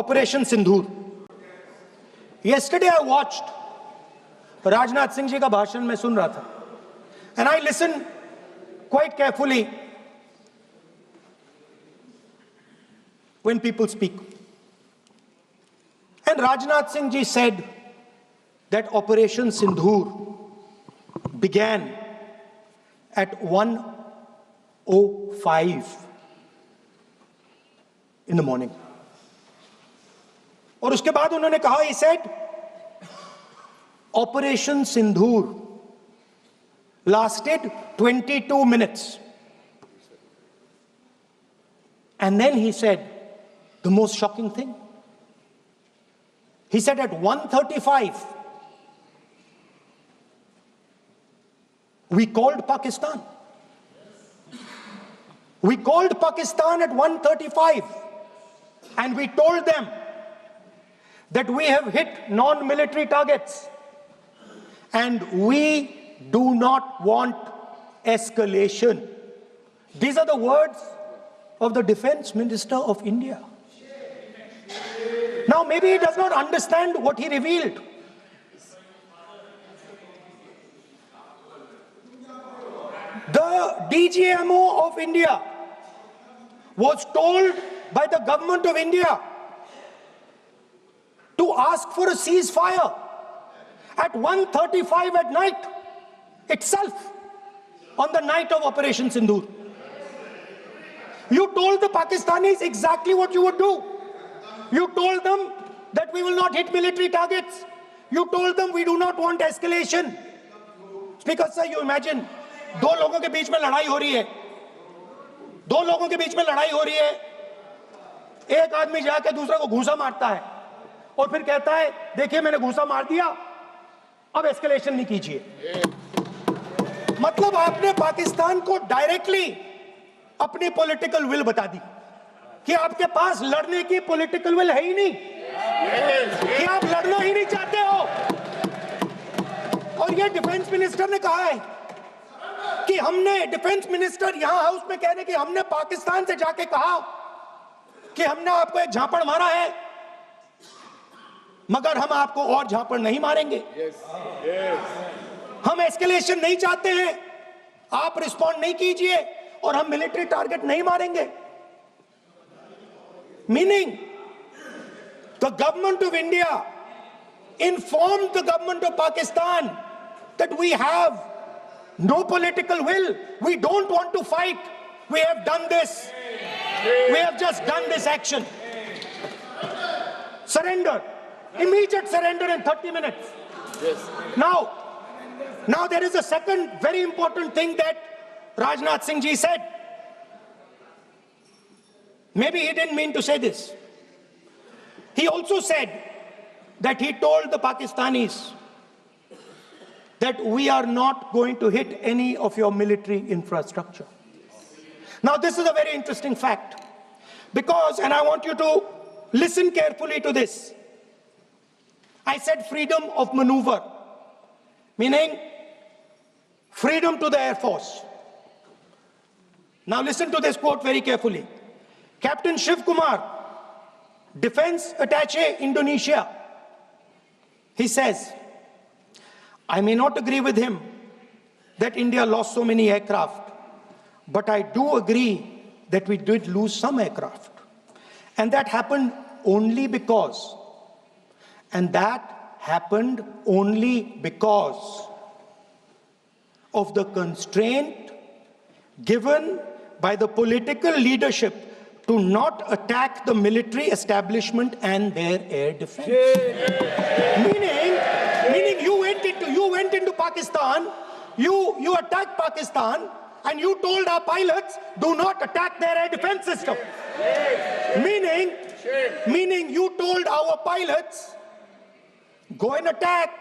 Operation Sindhur. Yesterday I watched Rajnath Singh ji का भाषण मैं सुन रहा था, and I listened quite carefully when people speak. And Rajnath Singh ji said that Operation Sindhur began at 1:05 in the morning. और उसके बाद उन्होंने कहा, he said, Operation Sindhur lasted 22 minutes. And then he said the most shocking thing. He said at 1:35, we called Pakistan. We called Pakistan at 1:35 and we told them that we have hit non-military targets and we do not want escalation. These are the words of the Defense Minister of India. Now, maybe he does not understand what he revealed. The DGMO of India was told by the government of India to ask for a ceasefire at 1:35 at night itself, on the night of Operation Sindhur. You told the Pakistanis exactly what you would do. You told them that we will not hit military targets. You told them we do not want escalation. Speaker sir, you imagine, दो लोगों के बीच में लड़ाई हो रही है, दो लोगों के बीच में लड़ाई हो रही है, एक आदमी जाके दूसरे को घूंसा मारता है और फिर कहता है देखिए मैंने घूंसा मार दिया, अब एस्केलेशन नहीं कीजिए. मतलब आपने पाकिस्तान को डायरेक्टली अपनी पॉलिटिकल विल बता दी कि आपके पास लड़ने की पॉलिटिकल विल है ही नहीं, कि आप लड़ना ही नहीं चाहते हो. और ये डिफेंस मिनिस्टर ने कहा है कि हमने, डिफेंस मिनिस्टर यहां हाउस में कह रहे कि हमने पाकिस्तान से जाके कहा कि हमने आपको एक झापड़ मारा है मगर हम आपको और झापड़ नहीं मारेंगे. हम एस्केलेशन नहीं चाहते हैं, आप रिस्पॉन्ड नहीं कीजिए और हम मिलिट्री टारगेट नहीं मारेंगे. Meaning the government of India informed the government of Pakistan that we have no political will. We don't want to fight. We have done this. We have just done this action. Surrender. Immediate surrender in 30 minutes. Yes. Now there is a second very important thing that Rajnath Singh ji said. Maybe he didn't mean to say this. He also said that he told the Pakistanis that we are not going to hit any of your military infrastructure. Now this is a very interesting fact because, and I want you to listen carefully to this. I said freedom of maneuver, meaning freedom to the Air Force. Now listen to this quote very carefully. Captain Shiv Kumar, Defense Attaché, Indonesia, he says, I may not agree with him that India lost so many aircraft, but I do agree that we did lose some aircraft. And that happened only because, of the constraint given by the political leadership to not attack the military establishment and their air defense. Meaning you went into Pakistan, you attacked Pakistan, and you told our pilots, do not attack their air defense system. Meaning you told our pilots, go and attack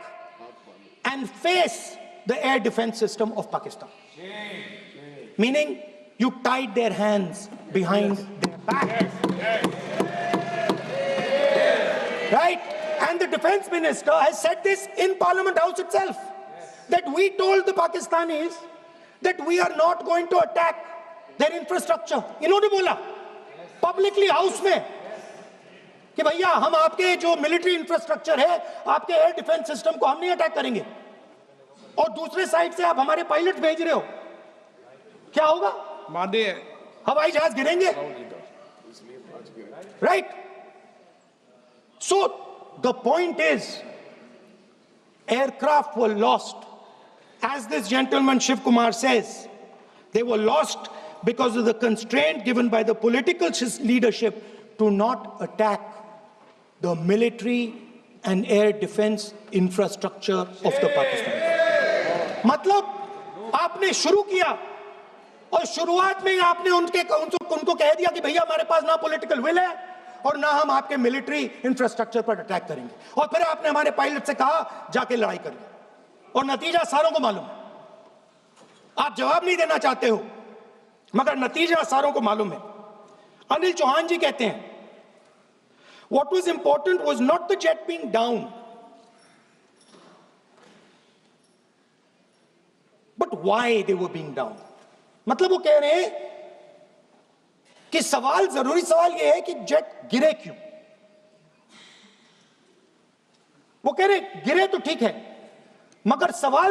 and face the air defense system of Pakistan. Meaning you tied their hands behind their back. Right? And the defense minister has said this in Parliament House itself, that we told the Pakistanis that we are not going to attack their infrastructure. इन्होंने बोला publicly house में. कि भैया हम आपके जो military infrastructure है, आपके एयर डिफेंस सिस्टम को हम नहीं अटैक करेंगे, और दूसरे साइड से आप हमारे पायलट भेज रहे हो, क्या होगा? हवाई जहाज गिरेंगे, right? So the point is, aircraft were lost, as this gentleman Shiv Kumar says. They were lost because of the constraint given by the political leadership to not attack the military and air defense infrastructure of the Pakistan. मतलब आपने शुरू किया और शुरुआत में आपने उनको कह दिया कि भैया हमारे पास ना पॉलिटिकल विल है और ना हम आपके मिलिट्री इंफ्रास्ट्रक्चर पर अटैक करेंगे, और फिर आपने हमारे पायलट से कहा जाके लड़ाई करिए, और नतीजा सारों को मालूम है। आप जवाब नहीं देना चाहते हो, मगर नतीजा सारों को मालूम है। अनिल चौहान जी कहते हैं, what was important was not the jet being down, but why they were being down. मतलब वो कह रहे हैं कि जरूरी सवाल यह है कि जेट गिरे क्यों। वो कह रहे गिरे तो ठीक है, मगर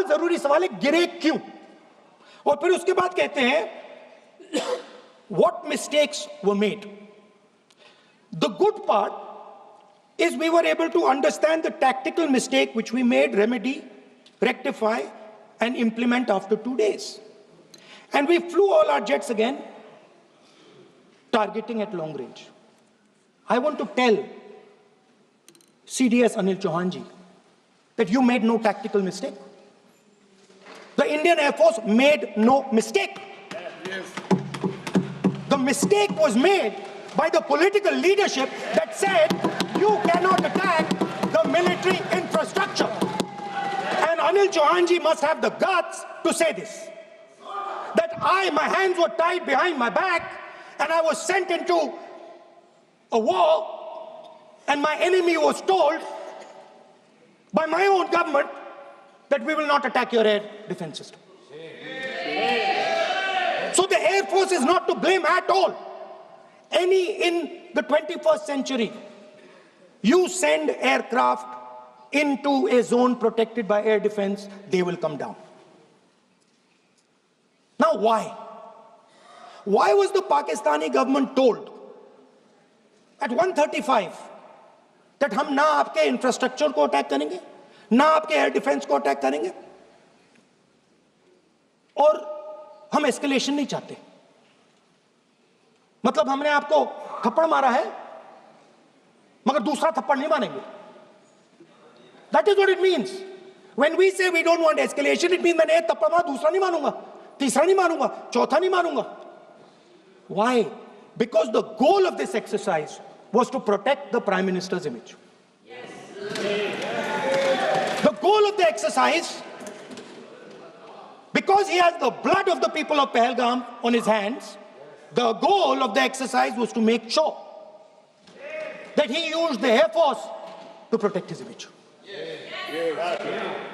जरूरी सवाल है गिरे क्यों। और फिर उसके बाद कहते हैं what mistakes were made. The good part is we were able to understand the tactical mistake which we made, remedy, rectify and implement after 2 days. And we flew all our jets again, targeting at long range. I want to tell CDS Anil Chauhan ji that you made no tactical mistake. The Indian Air Force made no mistake. Yes. The mistake was made by the political leadership that said you cannot attack the military infrastructure. And Anil Chauhan ji must have the guts to say this. That my hands were tied behind my back and I was sent into a war and my enemy was told by my own government that we will not attack your air defense system. So the Air Force is not to blame at all. In the 21st century, you send aircraft into a zone protected by air defense, they will come down. Now why? Why was the Pakistani government told at 1:35 that हम ना आपके infrastructure को attack करेंगे, ना आपके air defence को attack करेंगे, और हम एस्केलेशन नहीं चाहते? मतलब हमने आपको थप्पड़ मारा है मगर दूसरा थप्पड़ नहीं मारेंगे. That is what it means. When we say we don't want escalation, it means मैंने एक थप्पड़ मारा, दूसरा नहीं मारूंगा, तीसरा नहीं मारूंगा, चौथा नहीं मारूंगा. Why? Because the goal of this exercise was to protect the Prime Minister's image. Yes. The goal of the exercise, because he has the blood of the people of Pahalgam on his hands, the goal of the exercise was to make sure that he used the Air Force to protect his image. Yes. Yes.